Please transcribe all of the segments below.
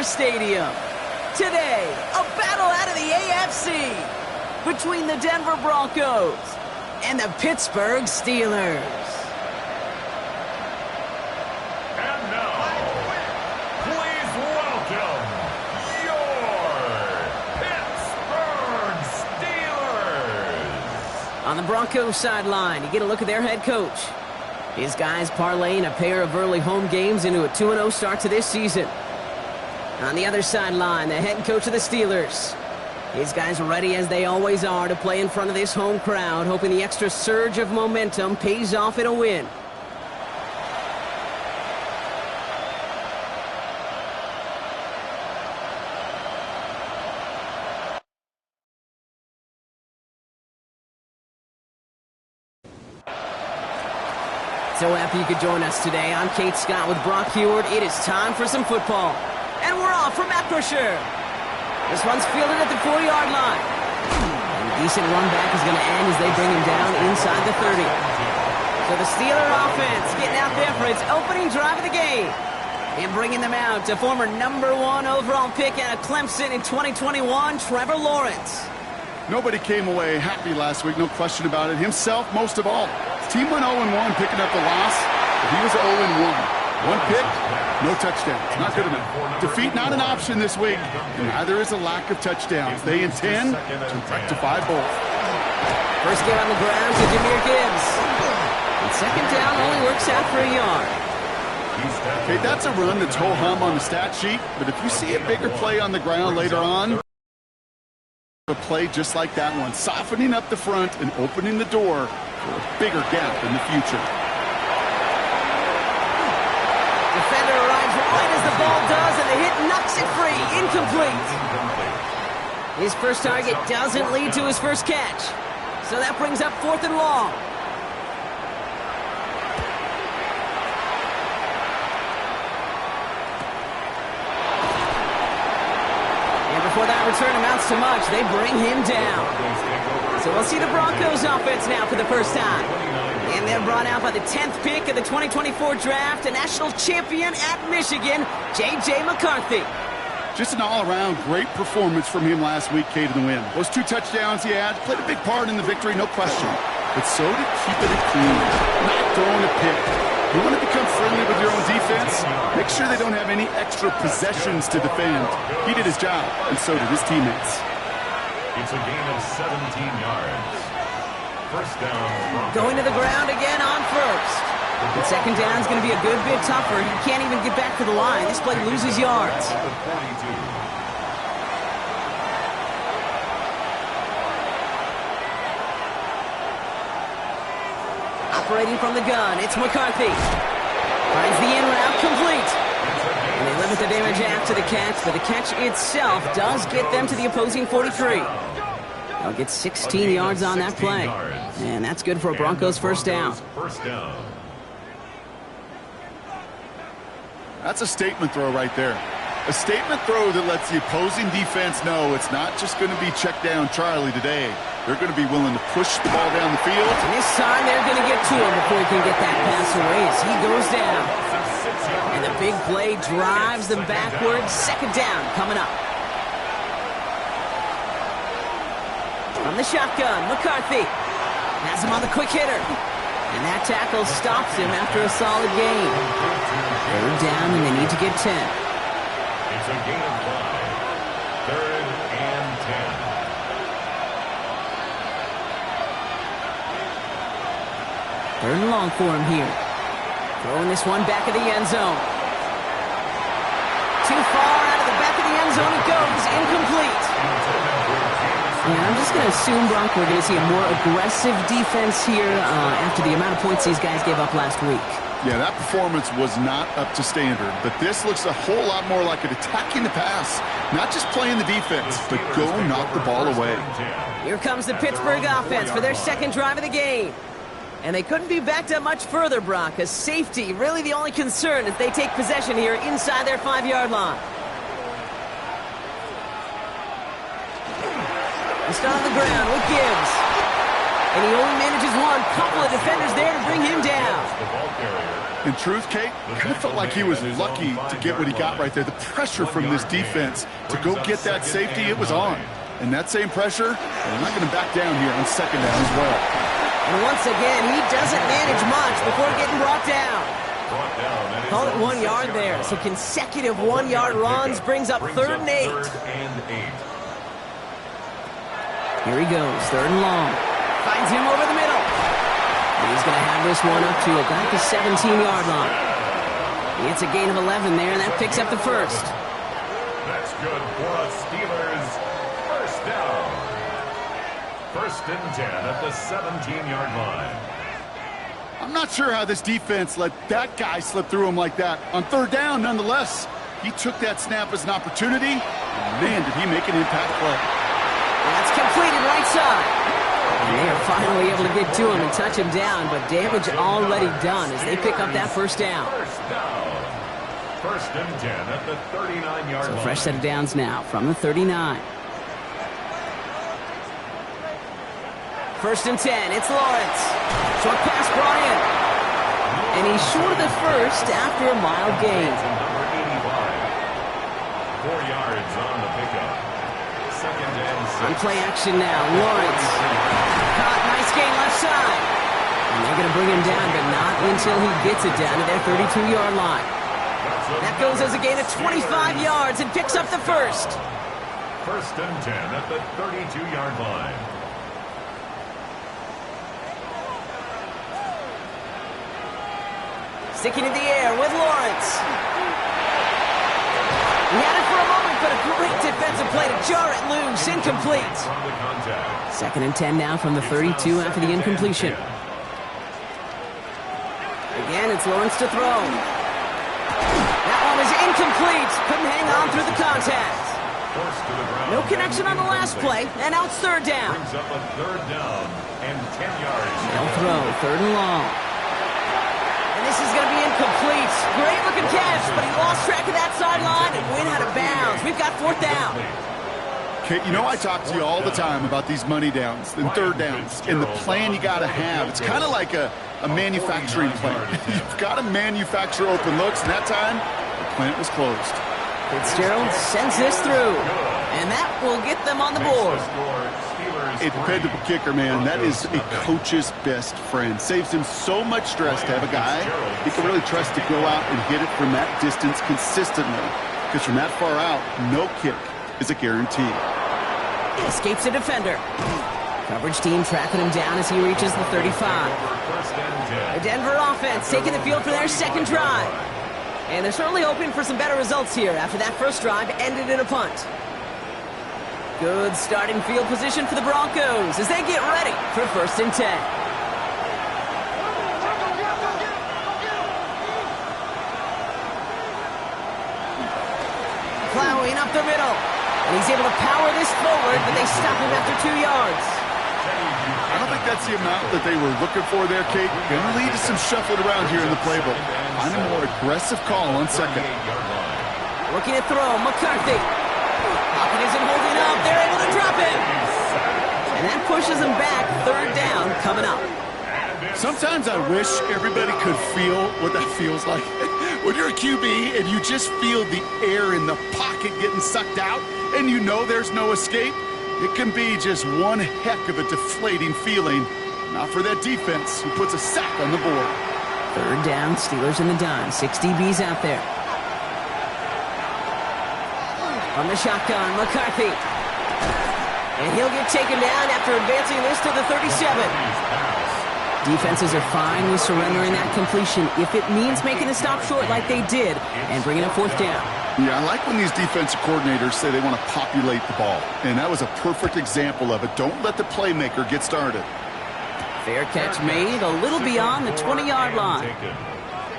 Dodger Stadium. Today, a battle out of the AFC between the Denver Broncos and the Pittsburgh Steelers. And now, please welcome your Pittsburgh Steelers. On the Broncos sideline, you get a look at their head coach. His guys parlaying a pair of early home games into a 2-0 start to this season. On the other sideline, the head coach of the Steelers. His guys are ready as they always are to play in front of this home crowd, hoping the extra surge of momentum pays off in a win. So happy you could join us today. I'm Kate Scott with Brock Huard. It is time for some football. And we're off for Matt Brasher. This one's fielded at the 4-yard line. And a decent run back is going to end as they bring him down inside the 30. So the Steeler offense getting out there for its opening drive of the game. And bringing them out to former #1 overall pick out of Clemson in 2021, Trevor Lawrence. Nobody came away happy last week, no question about it. Himself, most of all. His team went 0-1 picking up the loss, but he was 0-1. One pick, no touchdowns. Not good enough. Defeat not an option this week, and neither is a lack of touchdowns. They intend to rectify both. First game on the ground to Jahmyr Gibbs. And second down only works out for a yard. Okay, that's a run that's ho-hum on the stat sheet, but if you see a bigger play on the ground later on, a play just like that one, softening up the front and opening the door for a bigger gap in the future. Defender arrives right as the ball does, and the hit knocks it free. Incomplete. His first target doesn't lead to his first catch. So that brings up 4th and long. And before that return amounts to much, they bring him down. So we'll see the Broncos offense now for the first time. And they're brought out by the 10th pick of the 2024 draft, a national champion at Michigan, J.J. McCarthy. Just an all-around great performance from him last week, Kate, in the win. Those 2 touchdowns he had played a big part in the victory, no question. But so did keeping it clean, not throwing a pick. You want to become friendly with your own defense? Make sure they don't have any extra possessions to defend. He did his job, and so did his teammates. It's a gain of 17 yards. First down. Going to the ground again on first. And second down is going to be a good bit tougher. He can't even get back to the line. This play loses yards. Operating from the gun, it's McCarthy. Finds the in route complete. And they limit the damage after the catch, but the catch itself does get them to the opposing 43. They'll get 16 yards on that play. And that's good for a Broncos first down. That's a statement throw right there. A statement throw that lets the opposing defense know it's not just going to be check down Charlie today. They're going to be willing to push the ball down the field. And this time they're going to get to him before he can get that pass away as he goes down. And the big play drives them backwards. Second down coming up. From the shotgun, McCarthy has him on the quick hitter. And that tackle stops him after a solid gain. Third down, and they need to get 10. It's a gain of 5. 3rd and 10. 3rd and long for him here. Throwing this one back of the end zone. Too far out of the back of the end zone it goes. Incomplete. Yeah, I'm just going to assume, Brock, we're going to see a more aggressive defense here after the amount of points these guys gave up last week. Yeah, that performance was not up to standard, but this looks a whole lot more like it attacking the pass, not just playing the defense, but go knock the ball away. Here comes the Pittsburgh offense for their second drive of the game. And they couldn't be backed up much further, Brock, as safety really the only concern as they take possession here inside their 5-yard line. They start on the ground with Gibbs. And he only manages one. Couple of defenders there to bring him down. The ball carrier. In truth, Kate, kind of felt like he was lucky to get what he got right there. The pressure from this defense to go get that safety, it was on. And that same pressure, they're not going to back down here on second down as well. And once again, he doesn't manage much before getting brought down. Brought down. That is Call it a 1 yard there. So consecutive 1 yard runs brings up third and 8. Third and 8. Here he goes, third and long. Finds him over the middle. He's going to have this one up to about the 17-yard line. It's a gain of 11 there, and that picks up the first. That's good for a Steelers first down. First and 10 at the 17-yard line. I'm not sure how this defense let that guy slip through him like that. On third down, nonetheless, he took that snap as an opportunity, and man, did he make an impact play. That's completed right side. And they are finally able to get to him and touch him down, but damage already done as they pick up that first down. First down. First and 10 at the 39-yard So line. fresh set of downs now from the 39. First and 10, it's Lawrence. Short pass brought in. And he's short of the first after a mild gain. Number 85. 4 yards on the pickup. Second and 6. On play action now, Lawrence. Caught, nice gain left side. And they're going to bring him down, but not until he gets it down to their 32-yard line. That goes as a gain of 25 yards and picks up the first. First and 10 at the 32-yard line. Sticking in the air with Lawrence. He had it for a moment, but a great defensive play to jar it loose. Incomplete. From the contact. Second and 10 now from the 32 after the incompletion. Again, it's Lawrence to throw. That one was incomplete. Couldn't hang on through the contact. Forced to the ground. No connection on the last play, and now it's third down. Brings up a third down and 10 yards. They'll throw, third and long. And this is going to be incomplete. Great looking catch, but he lost track of that sideline and went out of bounds. We've got fourth down. Kate, you know I talk to you all the time about these money downs and third downs and the plan you got to have. It's kind of like a manufacturing plant. You've got to manufacture open looks, and that time, the plant was closed. Fitzgerald sends this through, and that will get them on the board. A dependable kicker, man, that is a coach's best friend. Saves him so much stress to have a guy he can really trust to go out and hit it from that distance consistently. Because from that far out, no kick is a guarantee. Escapes a defender. Coverage team tracking him down as he reaches the 35. The Denver offense taking the field for their second drive. And they're certainly hoping for some better results here after that first drive ended in a punt. Good starting field position for the Broncos as they get ready for first and 10. Plowing up the middle. And he's able to power this forward, but they stop him after 2 yards. I don't think that's the amount that they were looking for there, Kate. Going to lead to some shuffling around here in the playbook. Find a more aggressive call on second. Looking to throw, McCarthy. Pocket isn't holding up. They're able to drop him. And that pushes them back. Third down coming up. Sometimes I wish everybody could feel what that feels like. When you're a QB and you just feel the air in the pocket getting sucked out and you know there's no escape, it can be just one heck of a deflating feeling. Not for that defense who puts a sack on the board. Third down, Steelers in the dime. 6 DBs out there. On the shotgun, McCarthy. And he'll get taken down after advancing this to the 37. Defenses are fine with surrendering that completion if it means making a stop short like they did and bringing up fourth down. Yeah, I like when these defensive coordinators say they want to populate the ball. And that was a perfect example of it. Don't let the playmaker get started. Fair catch made a little beyond the 20-yard line.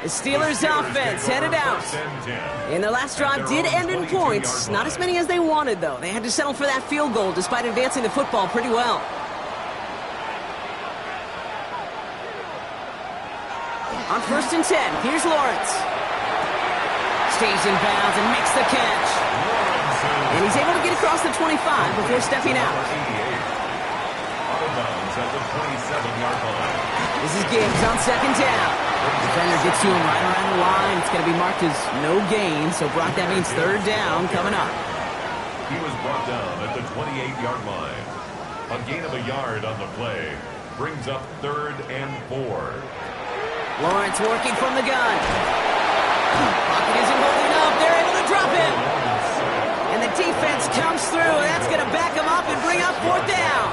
The Steelers offense headed out. And their last drive did end in points. Not as many as they wanted, though. They had to settle for that field goal despite advancing the football pretty well. On first and 10, here's Lawrence. Stays in bounds and makes the catch. And he's able to get across the 25 before stepping out. of bounds at the 27-yard line. This is Gibbs on second down. Defender gets to him right around the line. It's going to be marked as no gain, so Brock, that means third down coming up. He was brought down at the 28-yard line. A gain of a yard on the play brings up 3rd and 4. Lawrence working from the gun. Pocket isn't holding up. They're able to drop him. And the defense comes through, and that's going to back him up and bring up 4th down.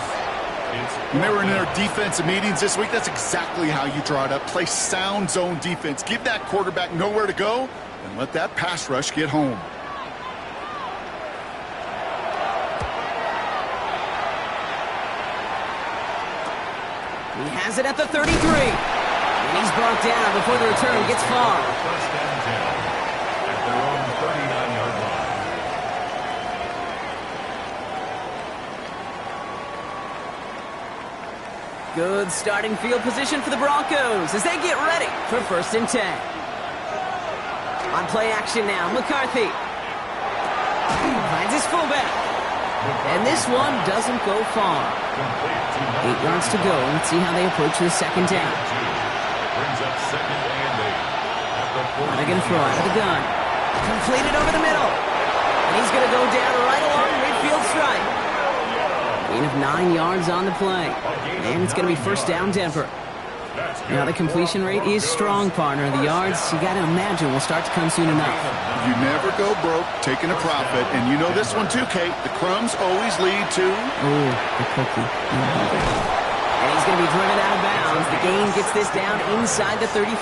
When they were in their defensive meetings this week, that's exactly how you draw it up. Play sound zone defense. Give that quarterback nowhere to go, and let that pass rush get home. He has it at the 33. And he's brought down before the return gets far. First and 10 at their own 39-yard line. Good starting field position for the Broncos as they get ready for 1st and 10. On play action now, McCarthy finds his fullback. And this one doesn't go far. 8 yards to go. Let's see how they approach the second down. Brings up 2nd and 8. They're going to throw out of the gun. Completed over the middle. And he's going to go down right along midfield stripe. Gain of 9 yards on the play. And it's going to be 1st down Denver. Now the completion rate is strong, partner. The yards, you got to imagine, will start to come soon enough. You never go broke taking a profit. And you know this one too, Kate. The crumbs always lead to... Oh, the cookie. And he's going to be driven out of bounds. The gain gets this down inside the 35. So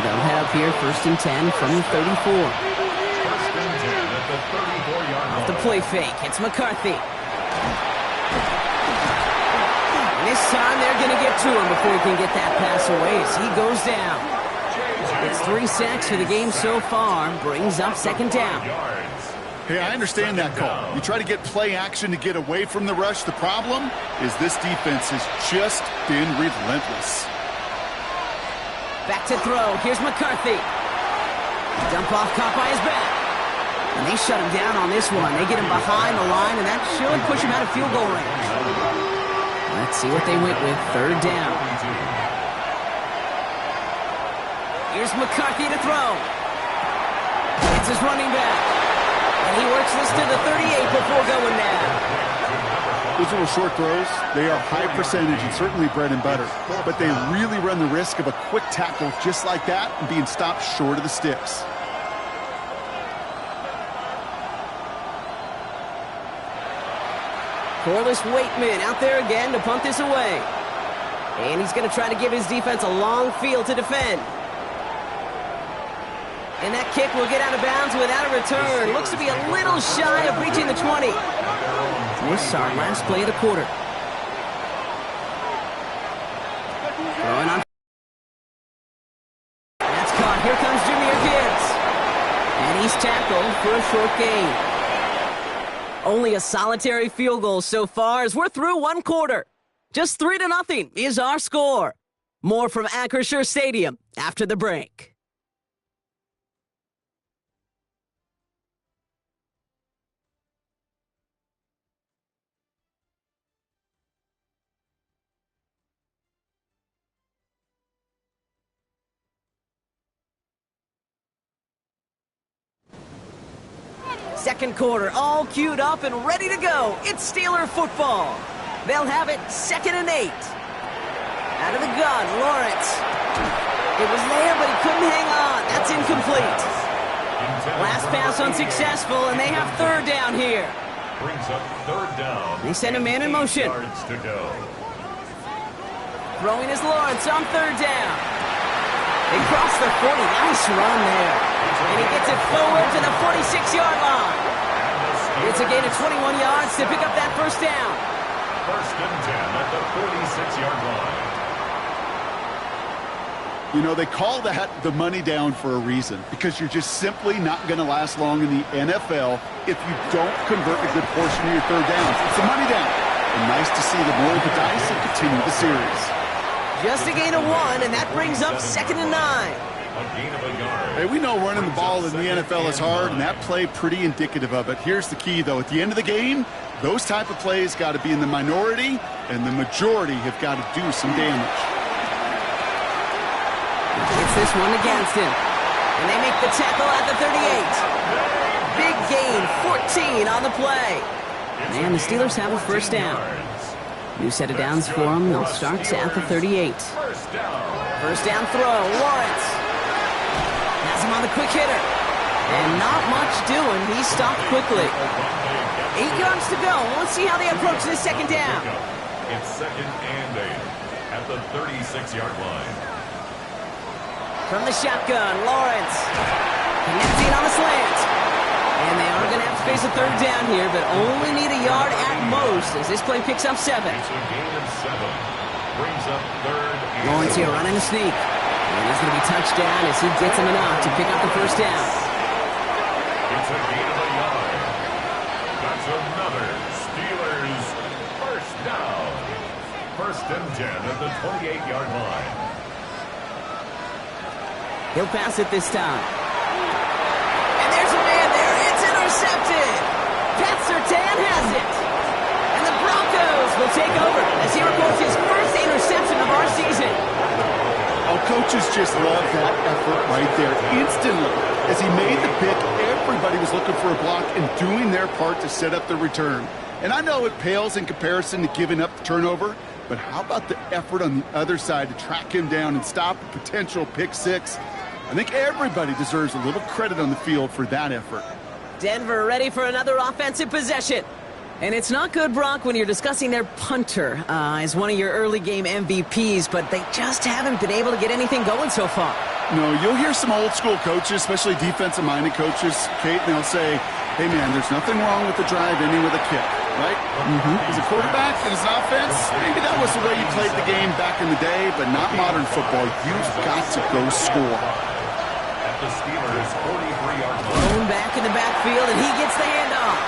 they'll head up here 1st and 10 from the 34. 1st and 10 at the 34-yard line. Off the play fake, it's McCarthy. And this time they're going to get to him before he can get that pass away as he goes down. It's 3 sacks for the game so far. Brings up 2nd down. Hey, I understand that call. You try to get play action to get away from the rush. The problem is this defense has just been relentless. Back to throw. Here's McCarthy. Dump off caught by his back. And they shut him down on this one. They get him behind the line, and that should push him out of field goal range. Let's see what they went with. 3rd down. Here's McCarthy to throw. It's his running back. And he works this to the 38 before going down. Those little short throws, they are high percentage and certainly bread and butter. But they really run the risk of a quick tackle just like that and being stopped short of the sticks. Corliss Waitman out there again to punt this away. And he's going to try to give his defense a long field to defend. And that kick will get out of bounds without a return. Looks to be a little shy of reaching the 20. This is our last play of the quarter. Throwing on. That's caught. Here comes Jahmyr Gibbs. And he's tackled for a short gain. Only a solitary field goal so far as we're through 1 quarter. Just 3-0 is our score. More from Acrisure Stadium after the break. Second quarter, all queued up and ready to go. It's Steeler football. They'll have it 2nd and 8. Out of the gun, Lawrence. It was there, but he couldn't hang on. That's incomplete. Last pass unsuccessful, and they have 3rd down here. Brings up 3rd down. They send a man in motion. Yards to go. Throwing is Lawrence on 3rd down. They cross the 40. Nice run there. And he gets it forward to the 46-yard line. It's a gain of 21 yards to pick up that 1st down. 1st and 10 at the 46-yard line. You know, they call that the money down for a reason, because you're just simply not going to last long in the NFL if you don't convert a good portion of your 3rd downs. It's the money down. And nice to see them roll the dice and continue the series. Just a gain of 1, and that brings up 2nd and 9. A gain of a yard. Hey, we know running the ball in the NFL is hard, and that play pretty indicative of it. Here's the key, though. At the end of the game, those type of plays got to be in the minority, and the majority have got to do some damage. It's this one against him. And they make the tackle at the 38. Big gain, 14 on the play. And the Steelers have a first down. New set of downs for them. They'll start at the 38. First down throw, Lawrence. Has him on the quick hitter. And not much doing. He stopped quickly. 8 yards to go. Let's see how they approach this second down. It's second and 8 at the 36-yard line. From the shotgun, Lawrence. Connecting on the slant. And they are going to have to face a third down here, but only need a yard at most as this play picks up 7. It's a gain of 7. Brings up third and Lawrence here running a sneak. And he's going to be touched down as he gets him enough to pick up the first down. It's a gain of a yard. That's another Steelers first down. First and 10 at the 28-yard line. He'll pass it this time. And there's a man there. It's intercepted. Pat Surtain has it. And the Broncos will take over as he records his first interception of our season. Oh, coaches just love that effort right there. Instantly, as he made the pick, everybody was looking for a block and doing their part to set up the return. And I know it pales in comparison to giving up the turnover, but how about the effort on the other side to track him down and stop a potential pick six? I think everybody deserves a little credit on the field for that effort. Denver ready for another offensive possession. And it's not good, Brock, when you're discussing their punter as one of your early game MVPs, but they just haven't been able to get anything going so far. No, you'll hear some old school coaches, especially defensive-minded coaches, Kate, and they'll say, hey, man, there's nothing wrong with the drive ending with a kick, right? As a quarterback and as an offense, maybe that was the way you played the game back in the day, but not modern football. You've got to go score. At the Steelers' 43-yard line. Thrown back in the backfield, and he gets the handoff.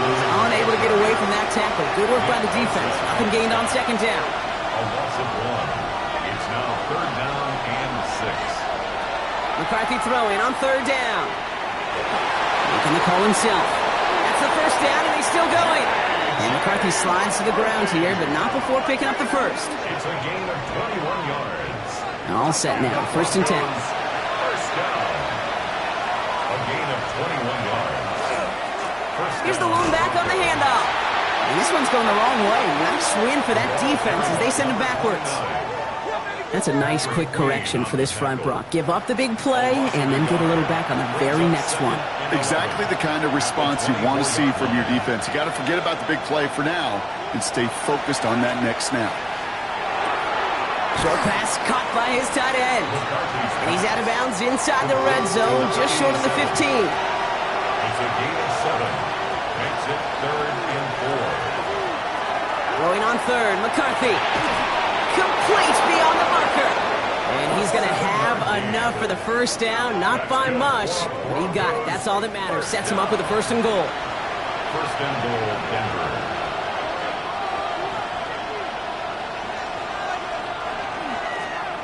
He's unable to get away from that tackle. Good work by the defense. Nothing gained on second down. A loss of 1. It's now third down and 6. McCarthy throwing on third down. Making the call himself. That's the first down, and he's still going. And McCarthy slides to the ground here, but not before picking up the first. It's a gain of 21 yards. All set now. First and 10. First down. A gain of 21 yards. Here's the lone back on the handoff. And this one's going the wrong way. Nice win for that defense as they send it backwards. That's a nice quick correction for this front, Brock. Give up the big play and then get a little back on the very next one. Exactly the kind of response you want to see from your defense. You got to forget about the big play for now and stay focused on that next snap. Short pass caught by his tight end. And he's out of bounds inside the red zone, just short of the 15. It's a gain of 7. Makes it third and 4. Throwing on third, McCarthy. Complete beyond the marker. And he's going to have enough for the first down. Not by much, but he got it. That's all that matters. Sets him up with a first and goal. First and goal, Denver.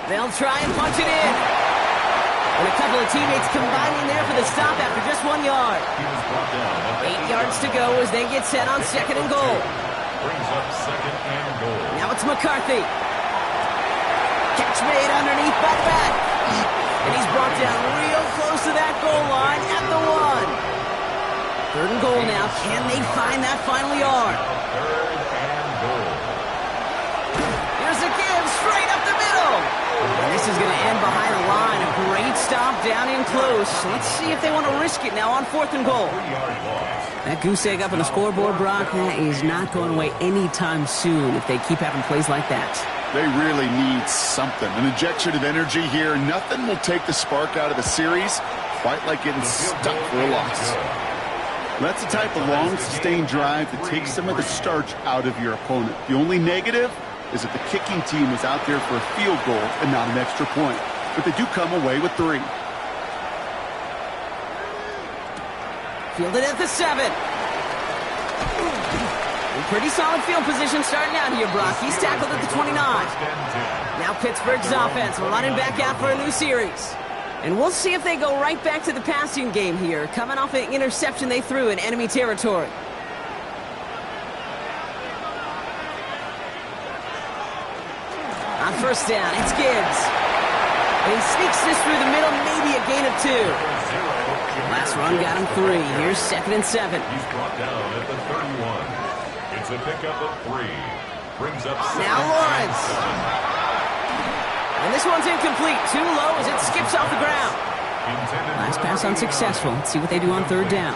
They'll try and punch it in. And a couple of teammates combining there for the stop after just 1 yard. He was brought down. 8 yards to go as they get set on second and goal. Brings up second and goal. Now it's McCarthy. Catch made underneath by the back. And he's brought down real close to that goal line at the 1. Third and goal now. Can they find that final yard? Third and goal. Here's a give straight up the middle. And this is going to end behind the line. A great stop down in close. Let's see if they want to risk it now on fourth and goal. 3-yard loss. That goose egg up on the scoreboard, Brock, that is not going away anytime soon if they keep having plays like that. They really need something. An injection of energy here. Nothing will take the spark out of a series quite like getting stuck for a loss. That's the type of long, sustained drive that takes some of the starch out of your opponent. The only negative is that the kicking team was out there for a field goal and not an extra point. But they do come away with 3. Fielded at the 7. Pretty solid field position starting out here, Brock. He's tackled at the 29. Now Pittsburgh's offense running back out for a new series. And we'll see if they go right back to the passing game here, coming off an interception they threw in enemy territory. On first down, it's Gibbs. He sneaks this through the middle, maybe a gain of 2. Last run got him 3. Here's 2nd and 7. He's brought down at the 31. It's a pickup of 3. Brings up Now Lawrence. And this one's incomplete. Too low as it skips off the ground. Last pass unsuccessful. Let's see what they do on 3rd down.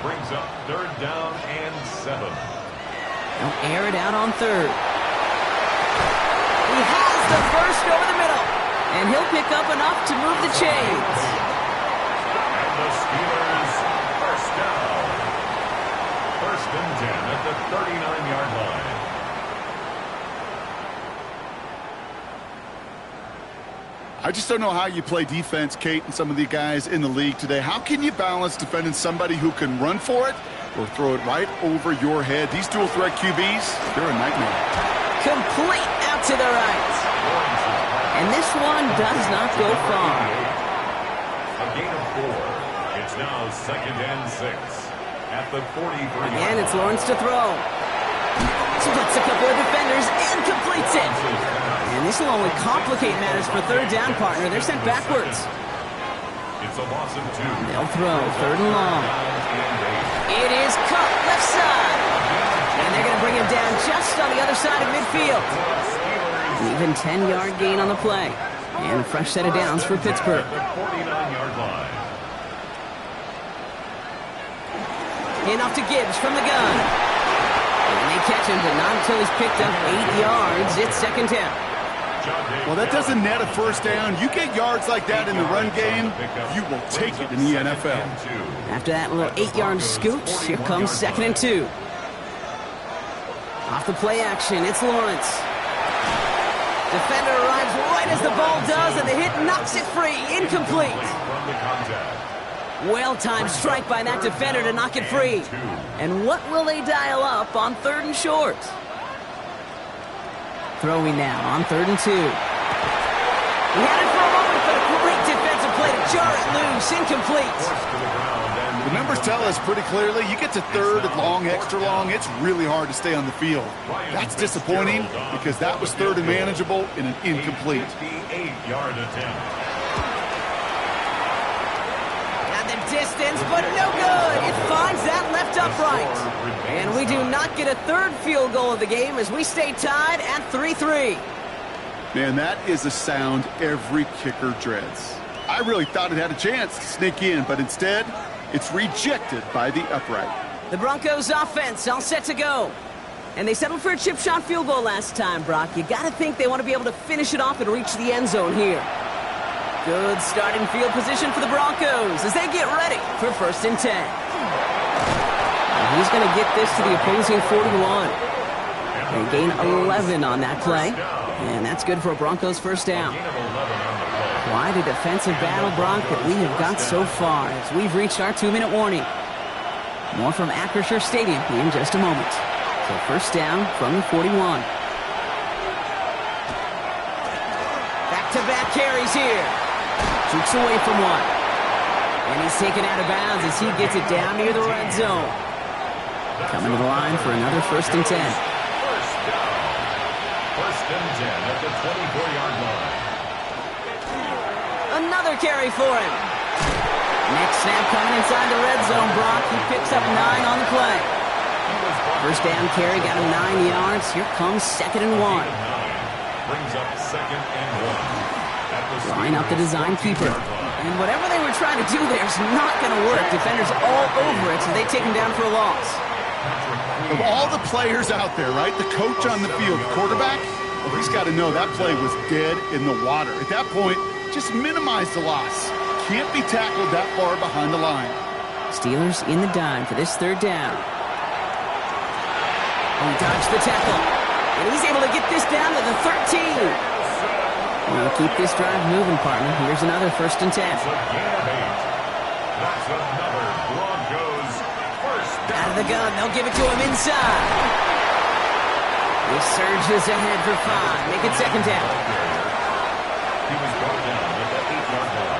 Brings up 3rd down and 7. They'll air it out on 3rd. He has the first over the middle. And he'll pick up enough to move the chains. And the Steelers first down. 1st and 10 at the 39-yard line. I just don't know how you play defense, Kate, and some of the guys in the league today. How can you balance defending somebody who can run for it or throw it right over your head? These dual threat QBs, they're a nightmare. Complete out to the right. And this one does not go far. A gain of 4. It's now 2nd and 6 at the 43. Again, it's Lawrence to throw. Splits a couple of defenders and completes it. And this will only complicate matters for 3rd down, partner. They're sent backwards. It's a loss of 2. They'll throw 3rd and long. It is cut left side. And they're going to bring him down just on the other side of midfield. An even 10-yard gain on the play. And a fresh set of downs for Pittsburgh. The 49-yard line. In off to Gibbs from the gun. And they catch him, but not until he's picked up 8 yards. It's 2nd down. Well, that doesn't net a first down. You get yards like that in the run game, you will take it in the NFL. After that little 8-yard scoot, here comes 2nd and 2. Off the play action, it's Lawrence. Defender arrives right as the ball does, and the hit knocks it free. Incomplete. Well-timed strike by that defender to knock it free. And what will they dial up on 3rd and short? Throwing now on 3rd and 2. He had it for a moment, but a great defensive play to jar it loose. Incomplete. The numbers tell us pretty clearly, you get to 3rd and long, extra long, it's really hard to stay on the field. That's disappointing because that was 3rd and manageable in an incomplete. 58-yard attempt. Distance, but no good. It finds that left upright. And we do not get a 3rd field goal of the game as we stay tied at 3-3. Man, that is a sound every kicker dreads. I really thought it had a chance to sneak in, but instead, it's rejected by the upright. The Broncos offense all set to go. And they settled for a chip shot field goal last time, Brock. You got to think they want to be able to finish it off and reach the end zone here. Good starting field position for the Broncos as they get ready for 1st and 10. And he's going to get this to the opposing 41. They gain 11 on that play. And that's good for a Broncos first down. Quite a defensive battle, Brock, that we have got so far as we've reached our 2-minute warning. More from Acrisure Stadium in just a moment. So first down from the 41. Back-to-back carries here. Jukes away from one. And he's taken out of bounds as he gets it down near the red zone. Coming to the line for another 1st and 10. First down. 1st and 10 at the 24-yard line. Another carry for him. Next snap coming inside the red zone, Brock. He picks up 9 on the play. First down carry got him 9 yards. Here comes 2nd and 1. Brings up 2nd and 1. Line up the design keeper. And whatever they were trying to do there is not going to work. Defenders all over it, so they take him down for a loss. Of all the players out there, right, the coach on the field, the quarterback, well, he's got to know that play was dead in the water. At that point, just minimize the loss. Can't be tackled that far behind the line. Steelers in the dime for this 3rd down. He dodged the tackle. And he's able to get this down to the 13. We'll keep this drive moving, partner. Here's another 1st and 10. That's another Broncos first down. Out of the gun, they'll give it to him inside. He surges ahead for 5. Make it 2nd down. He was brought down at the 8-yard line.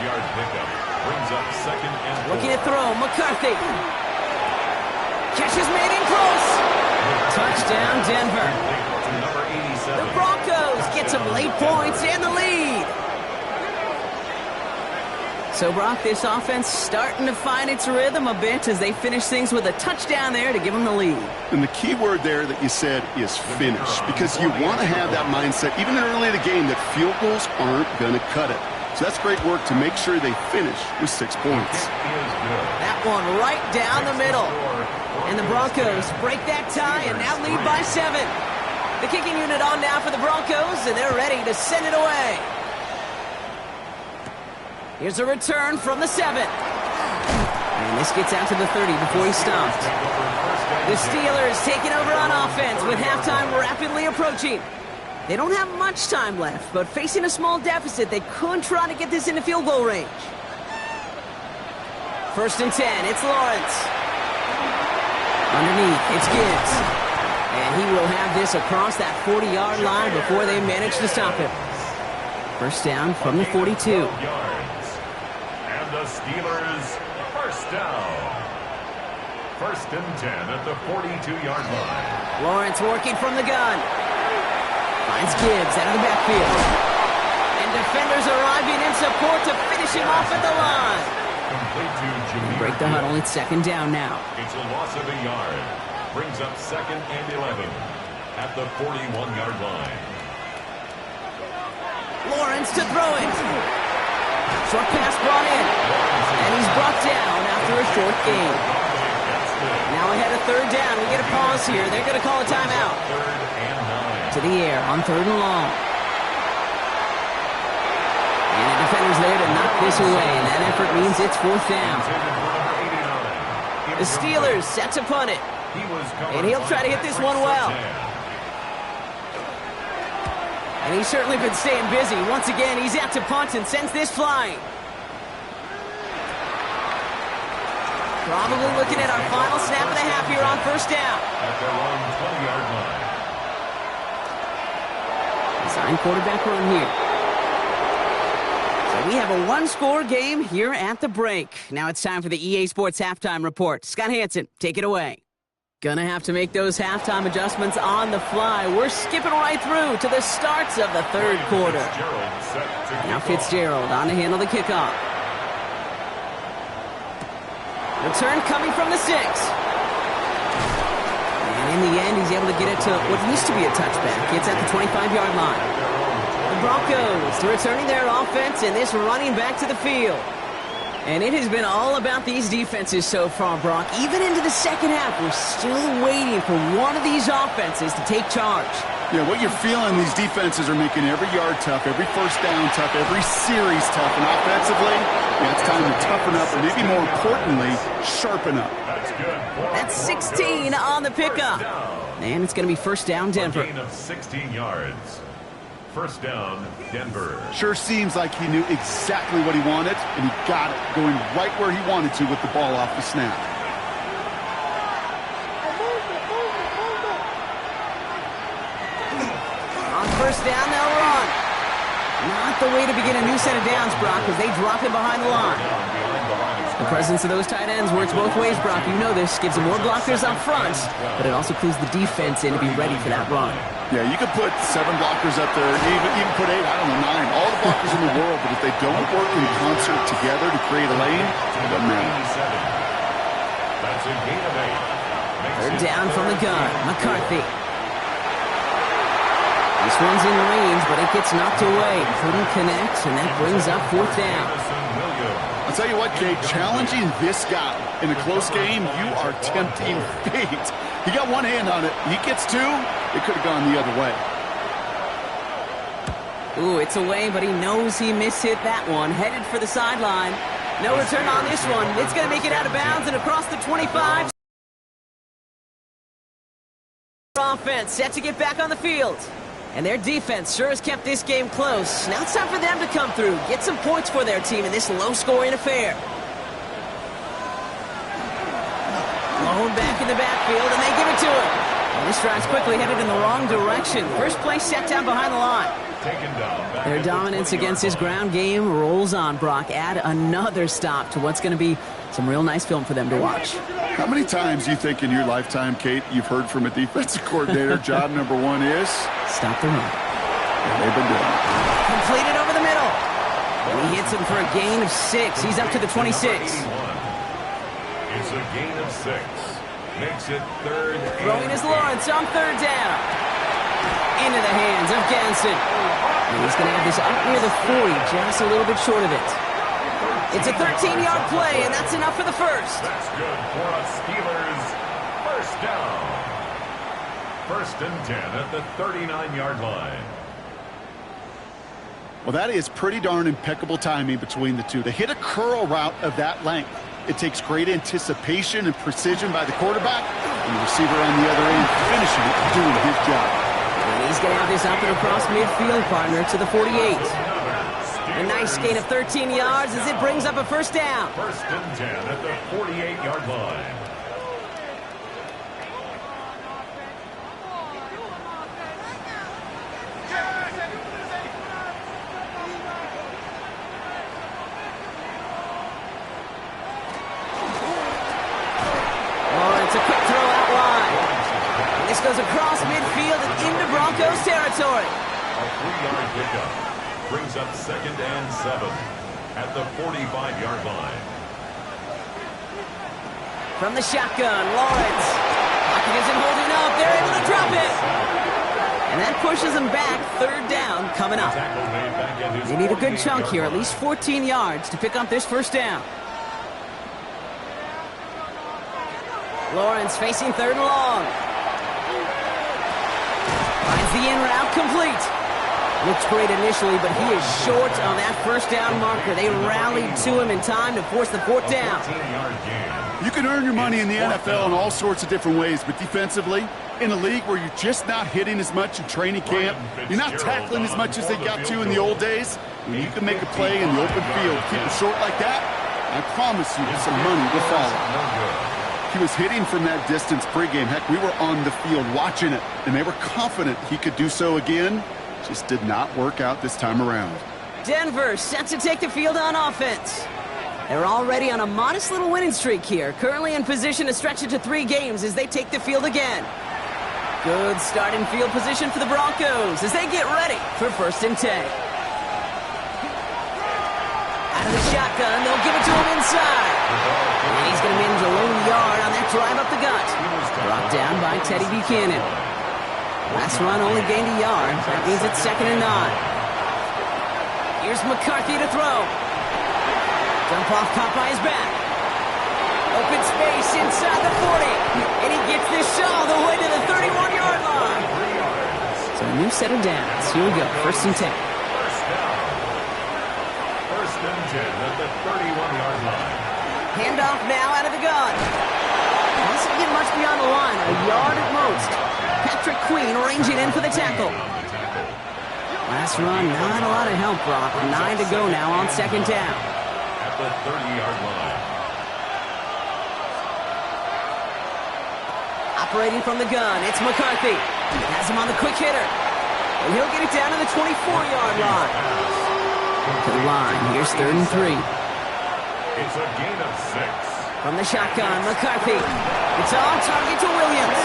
6-yard pickup. Brings up second and 4. Looking to throw. McCarthy. Catch is made in close. Touchdown, Denver. To number 87. The Broncos get some late points and the lead. So, Brock, this offense starting to find its rhythm a bit as they finish things with a touchdown there to give them the lead. And the key word there that you said is finish, because you want to have that mindset, even early in the game, that field goals aren't going to cut it. So that's great work to make sure they finish with 6 points. That one right down the middle. And the Broncos break that tie and now lead by 7. The kicking unit on now for the Broncos, and they're ready to send it away. Here's a return from the 7. And this gets out to the 30 before he stops. The Steelers taking over on offense with halftime rapidly approaching. They don't have much time left, but facing a small deficit, they could try to get this into field goal range. 1st and 10, it's Lawrence. Underneath, it's Gibbs. And he will have this across that 40-yard line before they manage to stop him. 1st down from the 42. The Steelers, 1st down. 1st and 10 at the 42-yard line. Lawrence working from the gun. Finds Gibbs out of the backfield. And defenders arriving in support to finish him off at the line. Complete to Jimmy. Break the huddle. It's 2nd down now. It's a loss of a yard. Brings up 2nd and 11 at the 41-yard line. Lawrence to throw it. Short pass brought in. And he's brought down after a short gain. Now ahead of 3rd down. We get a pause here. They're going to call a timeout. 3rd and 9. To the air on 3rd and long. And the defender's there to knock this away. And that effort means it's 4th down. The Steelers set to punt it. And he'll try to hit this one well. And he's certainly been staying busy. Once again, he's out to punt and sends this flying. Probably looking at our final snap of the half here on 1st down. At their own 20-yard line. Design quarterback run here. So we have a one-score game here at the break. Now it's time for the EA Sports Halftime Report. Scott Hanson, take it away. Gonna have to make those halftime adjustments on the fly. We're skipping right through to the starts of the 3rd quarter. Now Fitzgerald on to handle the kickoff. Return coming from the 6. And in the end, he's able to get it to what used to be a touchback. It's at the 25-yard line. The Broncos returning their offense, and this running back to the field. And it has been all about these defenses so far, Brock. Even into the 2nd half, we're still waiting for one of these offenses to take charge. Yeah, what you're feeling, these defenses are making every yard tough, every 1st down tough, every series tough. And offensively, yeah, it's time to toughen up, and maybe more importantly, sharpen up. That's 16 on the pickup. And it's going to be 1st down, Denver. A gain of 16 yards. 1st down, Denver. Sure seems like he knew exactly what he wanted, and he got it, going right where he wanted to with the ball off the snap. On 1st down, they'll run. Not the way to begin a new set of downs, Brock, as they drop him behind the line. The presence of those tight ends works both ways, Brock. You know this. Gives them more blockers up front, but it also clues the defense in to be ready for that run. Yeah, you could put 7 blockers up there, even put 8, I don't know, 9. All the blockers in the world, but if they don't work in concert together to create a lane, it doesn't matter. That's a gain of 8. 3rd down from the gun. McCarthy. This one's in range, but it gets knocked away. Couldn't connect, and that brings up 4th down. I'll tell you what, Kate, challenging this guy in a close game, you are tempting fate. He got one hand on it. He gets 2. It could have gone the other way. Ooh, it's away, but he knows he mishit that one. Headed for the sideline. No return on this one. It's going to make it out of bounds and across the 25. Offense set to get back on the field. And their defense sure has kept this game close. Now it's time for them to come through, get some points for their team in this low-scoring affair. Blown back in the backfield, and they give it to him. And this drive's quickly headed in the wrong direction. First play set down behind the line. Their dominance against his ground game rolls on, Brock. Add another stop to what's going to be some real nice film for them to watch. How many times do you think in your lifetime, Kate, you've heard from a defensive coordinator, job number one is? Stop the run. And they've been doing it. Completed over the middle. And he hits him for a gain of 6. He's up to the 26. It's a gain of 6. Makes it third. Throwing is Lawrence on third down. Into the hands of Ganson. And he's going to have this up near the 40, just a little bit short of it. It's a 13-yard play, and that's enough for the first. That's good for us Steelers. First down. First and 10 at the 39-yard line. Well, that is pretty darn impeccable timing between the two. To hit a curl route of that length, it takes great anticipation and precision by the quarterback, and the receiver on the other end finishing it, doing his job. And he's going to have this up and across midfield, partner, to the 48. A nice gain of 13 yards as it brings up a first down. First and 10 at the 48-yard line. It's a quick throw out wide. And this goes across midfield and into Broncos territory. A 3-yard pickup brings up second and 7 at the 45-yard line. From the shotgun, Lawrence. Pocket isn't holding up. They're able to drop it. And that pushes them back. Third down coming up. They need a good chunk here, at least 14 yards to pick up this first down. Lawrence facing third and long. Finds the in route complete. Looks great initially, but he is short on that first down marker. They rallied to him in time to force the fourth down. You can earn your money in the NFL in all sorts of different ways, but defensively, in a league where you're just not hitting as much in training camp, you're not tackling as much as they got to in the old days, when you can make a play in the open field, keep it short like that, I promise you some money will follow. He was hitting from that distance pregame. Heck, we were on the field watching it, and they were confident he could do so again. Just did not work out this time around. Denver set to take the field on offense. They're already on a modest little winning streak here, currently in position to stretch it to 3 games as they take the field again. Good starting field position for the Broncos as they get ready for first and 10. Out of the shotgun, they'll give it to him inside. And he's going to manage a lone yard on that drive up the gut. Brought down by Teddy Buchanan. Last run only gained a yard. That means it's second and 9. Here's McCarthy to throw. Dump off caught by his back. Open space inside the 40. And he gets this shot all the way to the 31-yard line. So a new set of downs. Here we go. First and 10. First and 10 at the 31-yard line. Handoff now out of the gun. Doesn't get much beyond the line. A yard at most. Patrick Queen ranging in for the tackle. Last run, not a lot of help, Brock. 9 to go now on second down. At the 30-yard line. Operating from the gun, it's McCarthy. Has him on the quick hitter. And he'll get it down to the 24-yard line. To the line, here's third and 3. It's a gain of 6. From the shotgun, McCarthy. It's on target to Williams.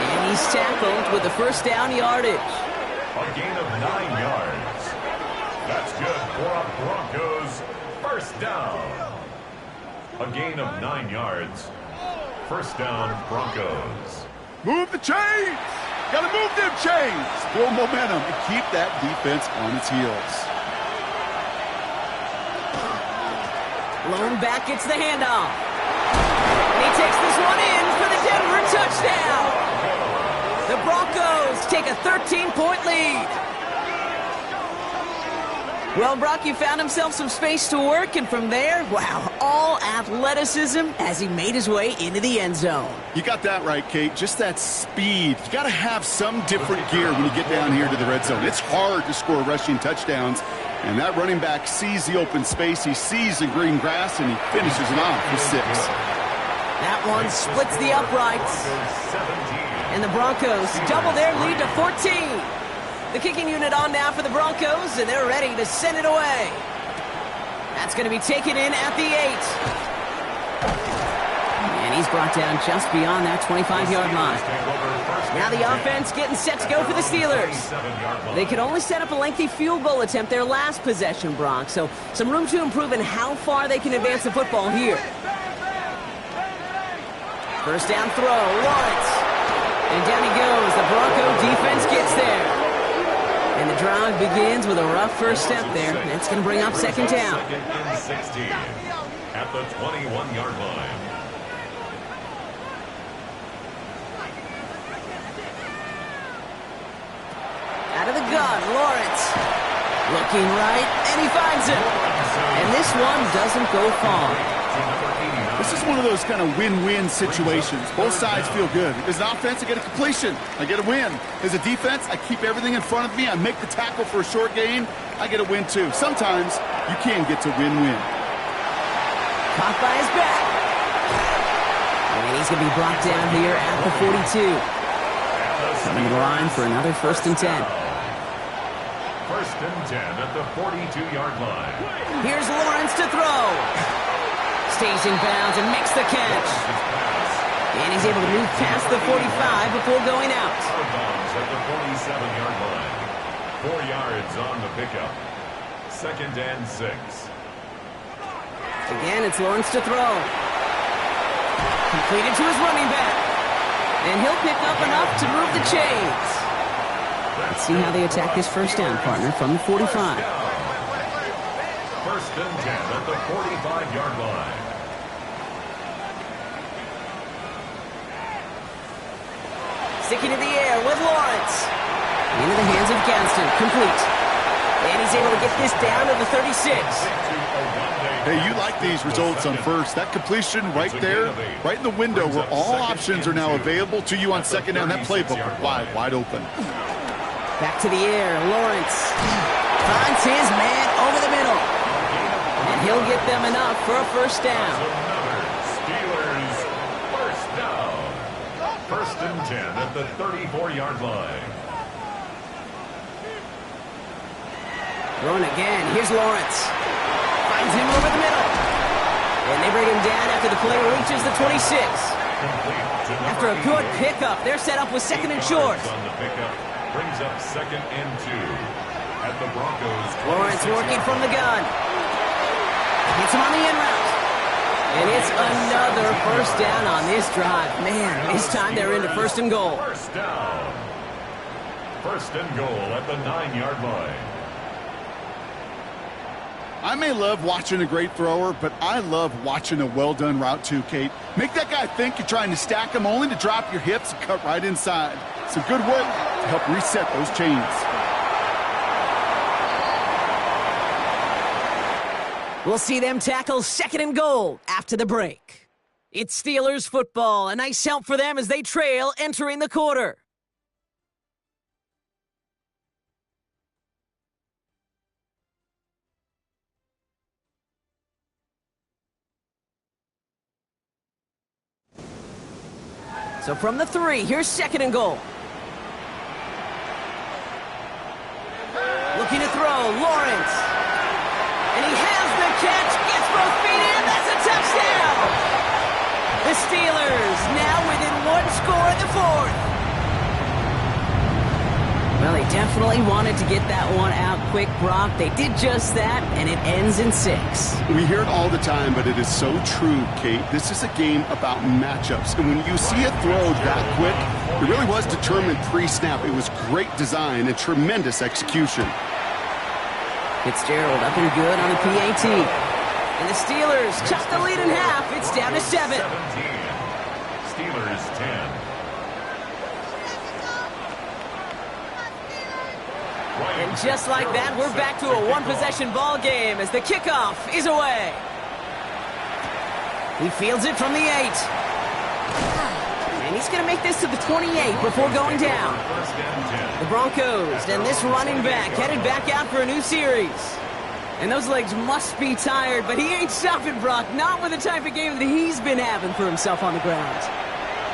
And he's tackled with the first down yardage. A gain of 9 yards. That's good for a Broncos first down. A gain of 9 yards. First down, Broncos. Move the chains! Gotta move them chains! Build momentum and keep that defense on its heels. Lone back gets the handoff. And he takes this one in for the Denver touchdown. The Broncos take a 13-point lead. Well, Brock, you found himself some space to work, and from there, wow, all athleticism as he made his way into the end zone. You got that right, Kate. Just that speed. You got to have some different gear when you get down here to the red zone. It's hard to score rushing touchdowns, and that running back sees the open space, he sees the green grass, and he finishes it off with 6. That one splits the uprights. And the Broncos double their lead to 14. The kicking unit on now for the Broncos, and they're ready to send it away. That's going to be taken in at the 8. And he's brought down just beyond that 25-yard line. Now the offense getting set to go for the Steelers. They could only set up a lengthy field goal attempt their last possession, Brock, so some room to improve in how far they can advance the football here. First down throw, Lawrence. And down he goes. The Bronco defense gets there. And the drive begins with a rough first step there. That's going to bring up second down. Second and 16 at the 21-yard line. Out of the gun, Lawrence. Looking right, and he finds him. And this one doesn't go far. This is one of those kind of win-win situations. Both sides feel good. As an offense, I get a completion. I get a win. As a defense, I keep everything in front of me. I make the tackle for a short gain. I get a win, too. Sometimes you can get to win-win. Caught by his back. And he's going to be brought down here at the 42. Coming to the line for another first and 10. First and 10 at the 42-yard line. Here's Lawrence to throw. Stays in bounds and makes the catch. And he's able to move past the 45 before going out. Out of bounds at the 47-yard line. 4 yards on the pickup. Second and 6. Again, it's Lawrence to throw. Completed to his running back. And he'll pick up enough to move the chains. Let's see how they attack this first down, partner, from the 45. First and 10 at the 45-yard line. Sticking to the air with Lawrence. Into the hands of Gaston. Complete. And he's able to get this down to the 36. Hey, you like these results on first. That completion right there, right in the window where all options are now available to you on second down. That playbook wide open. Back to the air. Lawrence finds his man over the middle. And he'll get them enough for a first down. Another Steelers first down. First and 10 at the 34-yard line. Throwing again. Here's Lawrence. Finds him over the middle. And they bring him down after the play reaches the 26. After a good pickup, they're set up with second and short. On the pickup brings up second and 2 at the Broncos. Lawrence working from the gun. Hits him on the in route. And it's another first down on this drive. Man, this time they're into first and goal. First down. First and goal at the 9-yard line. I may love watching a great thrower, but I love watching a well-done route too, Kate. Make that guy think you're trying to stack him only to drop your hips and cut right inside. Some good work to help reset those chains. We'll see them tackle second and goal after the break. It's Steelers football. A nice help for them as they trail entering the quarter. So from the 3, here's second and goal. Looking to throw, Lawrence. And he has the catch, gets both feet in, that's a touchdown! The Steelers now within 1 score in the 4th. Well, they definitely wanted to get that one out quick, Brock. They did just that, and it ends in 6. We hear it all the time, but it is so true, Kate. This is a game about matchups. And when you see a throw that quick, it really was determined pre-snap. It was great design and tremendous execution. Fitzgerald up and good on the PAT. And the Steelers cut the lead in half. It's down to 7. 17. Steelers 10. And just like that, we're back to a one-possession ball game as the kickoff is away. He fields it from the 8. And he's going to make this to the 28 before going down. The Broncos and this running back headed back out for a new series. And those legs must be tired, but he ain't stopping, Brock. Not with the type of game that he's been having for himself on the ground.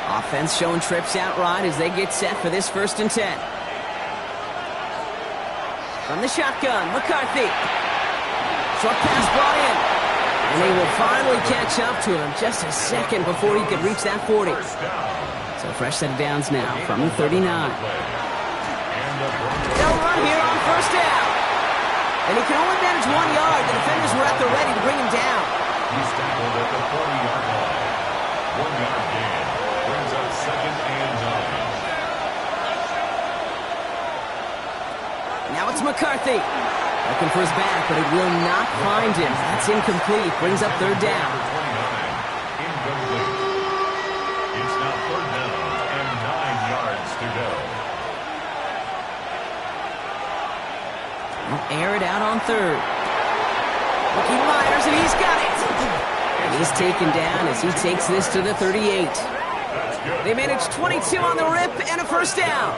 Offense showing trips out right as they get set for this 1st and 10. From the shotgun, McCarthy. Short pass brought in. And they will finally catch up to him just a second before he could reach that 40. So fresh set of downs now from the 39. They'll run here on 1st down. And he can only manage 1 yard. The defenders were at the ready to bring him down. He's tackled at the 40-yard line. 1 yard gain. Brings up 2nd and 9. Now it's McCarthy. Looking for his back, but it will not find him. That's incomplete. Brings up 3rd down. Incomplete. It's now 3rd down and 9 yards to go. He'll air it out on 3rd. Rookie Myers, and he's got it. And he's taken down as he takes this to the 38. They manage 22 on the rip and a 1st down.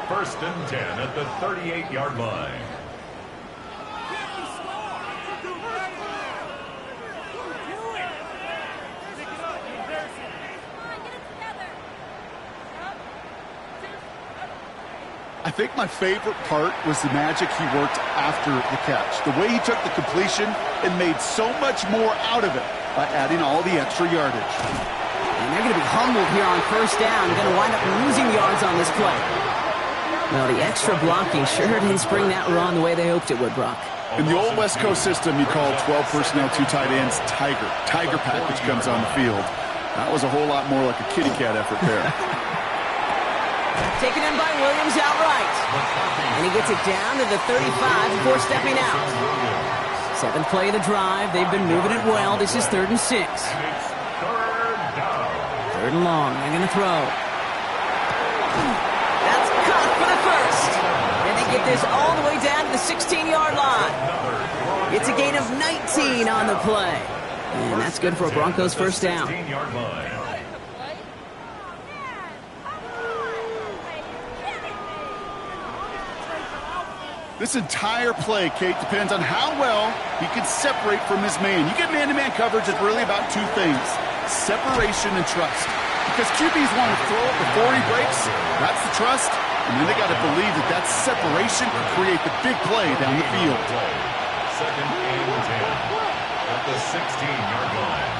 1st and 10 at the 38-yard line. I think my favorite part was the magic he worked after the catch. The way he took the completion and made so much more out of it by adding all the extra yardage. And they're going to be humbled here on 1st down. Going to wind up losing yards on this play. Well, the extra blocking sure didn't spring that run the way they hoped it would, Brock. In the old West Coast system, you call 12 personnel, 2 tight ends, Tiger. Tiger package comes on the field. That was a whole lot more like a kitty cat effort there. Taken in by Williams outright. And he gets it down to the 35 before stepping out. 7th play of the drive. They've been moving it well. This is 3rd and 6. 3rd and long. They're going to throw. That's caught for the 1st. And they get this all the way down to the 16-yard line. It's a gain of 19 on the play. And that's good for a Broncos 1st down. This entire play, Kate, depends on how well he can separate from his man. You get man-to-man coverage, it's really about 2 things, separation and trust. Because QBs want to throw it before he breaks, that's the trust, and then they got to believe that that separation can create the big play down the field. 2nd and 10 at the 16-yard line.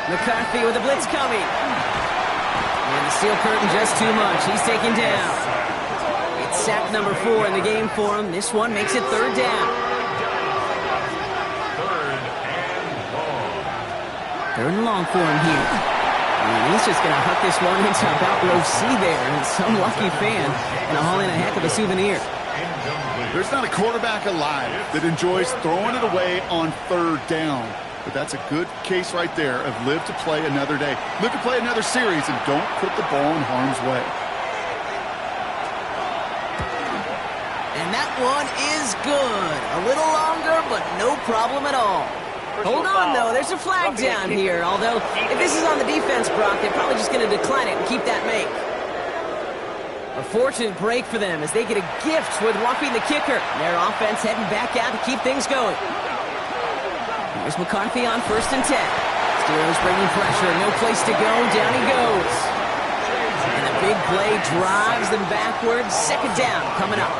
McCarthy with the blitz coming. And the steel curtain just too much. He's taken down. It's sack number 4 in the game for him. This one makes it 3rd down. 3rd and long for him here. And he's just going to huck this one into about row C there. And some lucky fan and haul in a heck of a souvenir. There's not a quarterback alive that enjoys throwing it away on 3rd down. But that's a good case right there of live to play another day. Live to play another series and don't put the ball in harm's way. And that one is good. A little longer, but no problem at all. Hold on, though. There's a flag down here. Although, if this is on the defense, Brock, they're probably just going to decline it and keep that make. A fortunate break for them as they get a gift with Wumpy the kicker. Their offense heading back out to keep things going. Here's McCarthy on 1st and 10. Steelers bringing pressure. No place to go. Down he goes. And a big play drives them backwards. 2nd down coming up.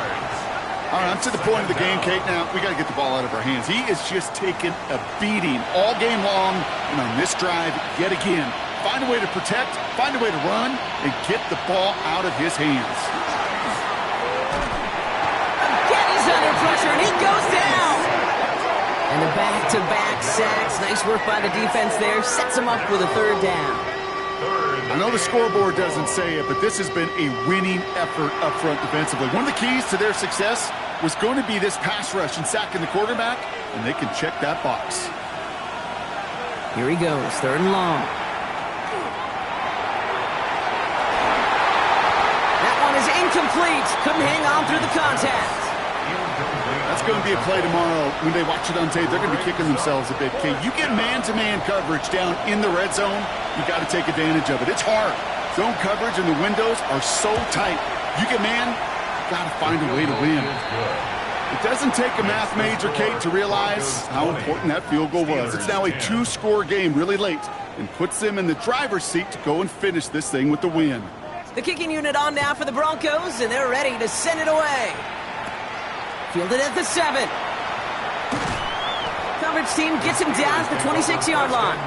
All right, I'm to the point of the game, Kate. Now, we got to get the ball out of our hands. He is just taking a beating all game long, and on this drive, yet again. Find a way to protect, find a way to run, and get the ball out of his hands. Again, he's under pressure, and he goes down. And the back-to-back sacks. Nice work by the defense there. Sets him up with a 3rd down. I know the scoreboard doesn't say it, but this has been a winning effort up front defensively. One of the keys to their success was going to be this pass rush and sacking the quarterback, and they can check that box. Here he goes, 3rd and long. That one is incomplete. Couldn't hang on through the contact. That's going to be a play tomorrow. When they watch it on tape, they're going to be kicking themselves a bit. Okay, you get man-to-man coverage down in the red zone, you got to take advantage of it. It's hard. Zone coverage and the windows are so tight. You get man, you got to find a way to win. It doesn't take a math major, Kate, to realize how important that field goal was. It's now a 2-score game really late and puts them in the driver's seat to go and finish this thing with the win. The kicking unit on now for the Broncos, and they're ready to send it away. Fielded at the 7. Coverage team gets him down at the 26-yard line.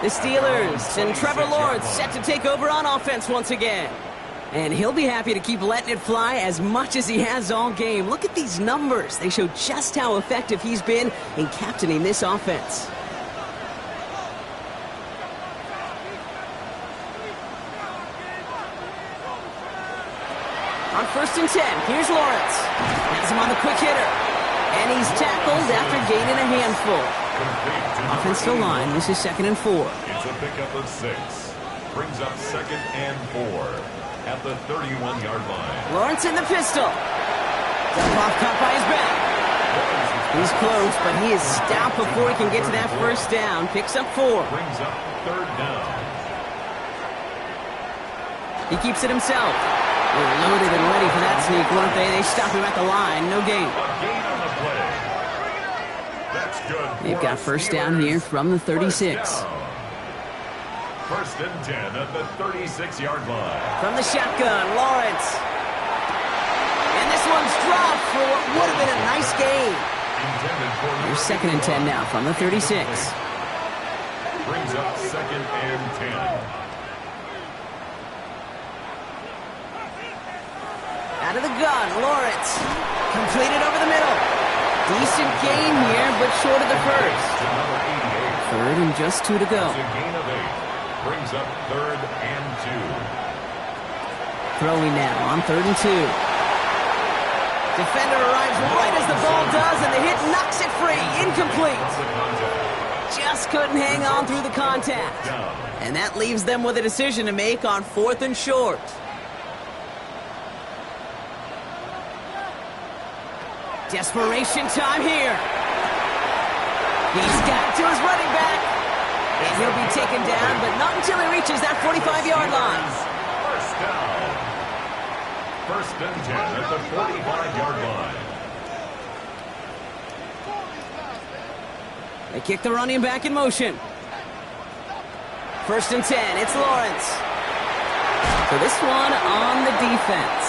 The Steelers and Trevor Lawrence set to take over on offense once again. And he'll be happy to keep letting it fly as much as he has all game. Look at these numbers. They show just how effective he's been in captaining this offense. On 1st and 10, here's Lawrence. Has him on the quick hitter. And he's tackled after gaining a handful. Offensive line, this is 2nd and 4. It's a pickup of 6. Brings up 2nd and 4 at the 31-yard line. Lawrence in the pistol. Dump-off caught by his back. He's close, but he is stopped before he can get to that first down. Picks up 4. Brings up 3rd down. He keeps it himself. They're loaded and ready for that sneak, weren't they? They stop him at the line. No gain. A gain on the play. That's good. They've got first down here from the 36. 1st and 10 at the 36-yard line. From the shotgun, Lawrence. And this one's dropped for what would have been a nice gain. Here's 2nd and 10 now from the 36. Brings up 2nd and 10. Out of the gun, Lawrence. Completed over the middle. Decent gain here, but short of the first. 3rd and just 2 to go. It's a gain of 8. Brings up 3rd and 2. Throwing now on 3rd and 2. Defender arrives right as the ball does, and the hit knocks it free. Incomplete. Just couldn't hang on through the contact. And that leaves them with a decision to make on 4th and short. Desperation time here. He's got to his running back. And he'll be taken down, but not until he reaches that 45-yard line. First down. 1st and 10 at the 45-yard line. They kick the running back in motion. 1st and 10, it's Lawrence. So this one on the defense.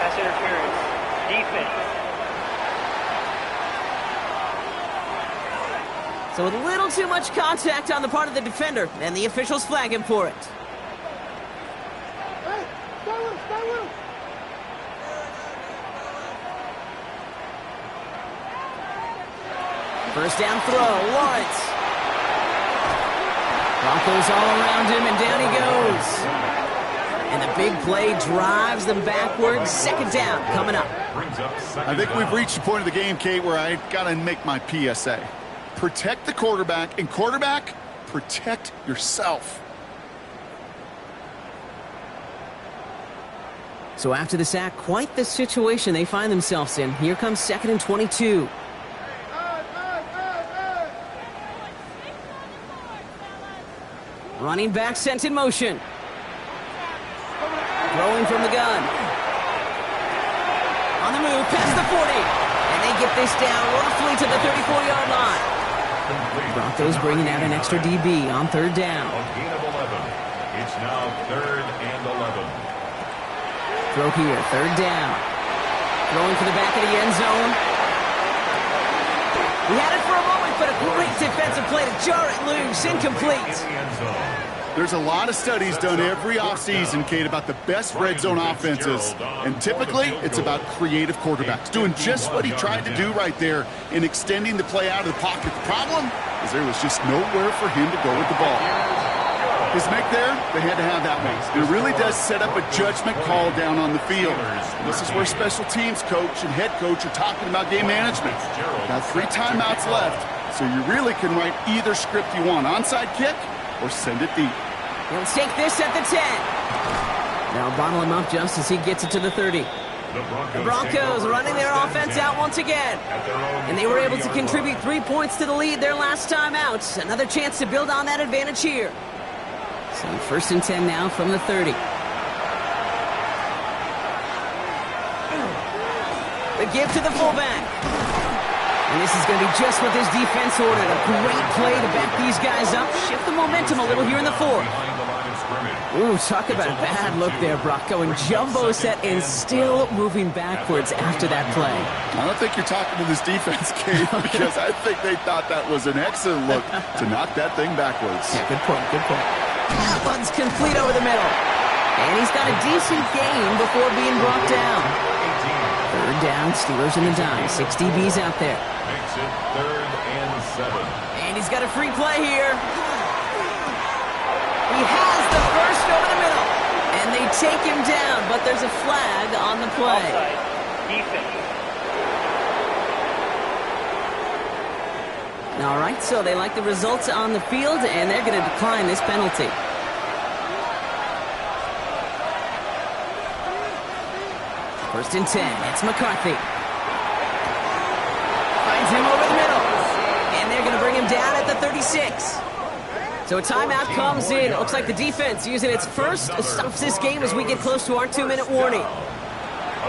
Pass interference. Defense. So with a little too much contact on the part of the defender, and the officials flag him for it. First down throw, Lawrence. Broncos all around him, and down he goes. And the big play drives them backwards. 2nd down coming up. I think we've reached the point of the game, Kate, where I got to make my PSA. Protect the quarterback, and quarterback, protect yourself. So after the sack, quite the situation they find themselves in. Here comes 2nd and 22. Running back sent in motion. Throwing from the gun. On the move, past the 40. And they get this down roughly to the 34-yard line. Broncos bringing out an extra DB on 3rd down. A gain of 11. It's now 3rd and 11. Throw here, 3rd down. Throwing for the back of the end zone. He had it for a moment, but a great defensive play to jar it loose. Incomplete. In the end zone. There's a lot of studies done every offseason, Kate, about the best red zone offenses. And typically, it's about creative quarterbacks, doing just what he tried to do right there in extending the play out of the pocket. The problem is there was just nowhere for him to go with the ball. His make there, they had to have that one. It really does set up a judgment call down on the field. This is where special teams coach and head coach are talking about game management. Got 3 timeouts left, so you really can write either script you want. Onside kick or send it deep. He'll take this at the 10. Now bottle him up just as he gets it to the 30. The Broncos running their offense out once again. And they were able to contribute 3 points to the lead their last time out. Another chance to build on that advantage here. So 1st and 10 now from the 30. The give to the fullback. And this is going to be just what this defense ordered. A great play to back these guys up. Shift the momentum a little here in the fourth. Behind the line of scrimmage. Ooh, talk about a bad look there, Brock. Going jumbo set and still moving backwards after that play. I don't think you're talking to this defense, Kate, because I think they thought that was an excellent look to knock that thing backwards. Yeah, good point, good point. That one's complete over the middle. And he's got a decent gain before being brought down. Third down, Steelers in the dime. 6 DBs out there. Makes it 3rd and 7. And he's got a free play here. He has the first over the middle. And they take him down, but there's a flag on the play. Offside. Defense. All right, so they like the results on the field, and they're going to decline this penalty. First and 10, it's McCarthy. Finds him over the middle. And they're going to bring him down at the 36. So a timeout comes in. It looks like the defense using its first stops this game as we get close to our 2-minute warning.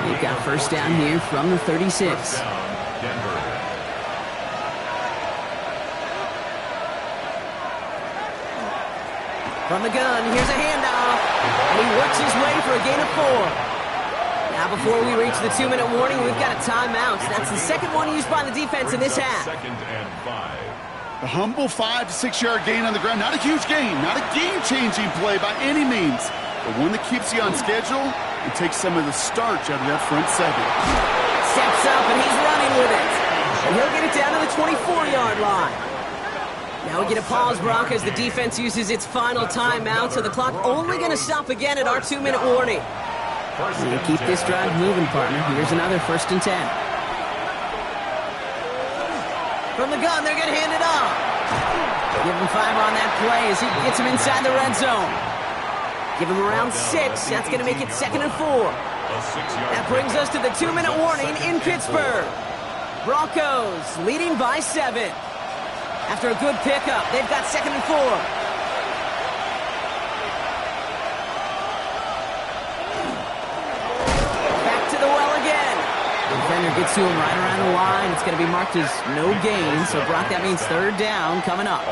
They've got first down here from the 36. First down, Denver. From the gun, here's a handoff. And he works his way for a gain of 4. Now, before we reach the 2-minute warning, we've got a timeout. That's the second one used by the defense in this half. 2nd and 5. A humble 5 to 6 yard gain on the ground. Not a huge gain, not a game-changing play by any means, but one that keeps you on schedule and takes some of the starch out of that front 7. Steps up, and he's running with it. And he'll get it down to the 24-yard line. Now we get a pause, Brock, as the defense uses its final timeout, so the clock only going to stop again at our 2-minute warning. We'll keep this drive moving, partner. Here's another 1st and 10. From the gun, they're going to hand it off. Give him 5 on that play as he gets him inside the red zone. Give him around 6. That's going to make it 2nd and 4. That brings us to the 2-minute warning in Pittsburgh. Broncos leading by 7. After a good pickup, they've got 2nd and 4. Defender gets to him right around the line. It's going to be marked as no gain. So, Brock, that means 3rd down coming up.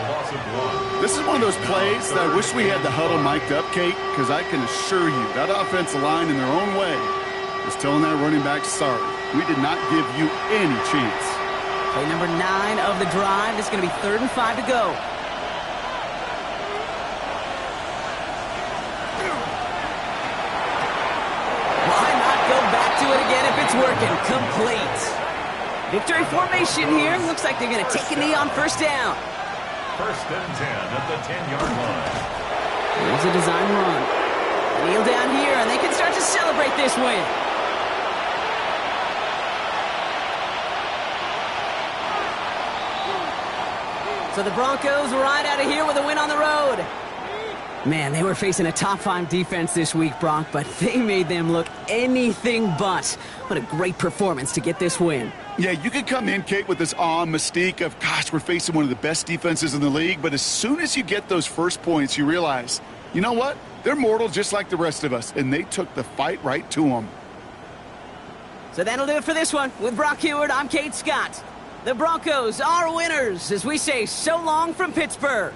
This is one of those plays that I wish we had the huddle mic'd up, Kate, because I can assure you that offensive line in their own way is telling that running back, sorry, we did not give you any chance. Play number 9 of the drive. It's going to be 3rd and 5 to go. To it again if it's working. Complete. Victory formation here. Looks like they're going to take a knee on 1st down. 1st and 10 at the 10-yard line. Here's a design run. Kneel down here, and they can start to celebrate this win. So the Broncos right out of here with a win on the road. Man, they were facing a top-5 defense this week, Brock, but they made them look anything but. What a great performance to get this win. Yeah, you could come in, Kate, with this awe and mystique of, gosh, we're facing one of the best defenses in the league, but as soon as you get those first points, you realize, you know what? They're mortal just like the rest of us, and they took the fight right to them. So that'll do it for this one. With Brock Huard, I'm Kate Scott. The Broncos are winners as we say so long from Pittsburgh.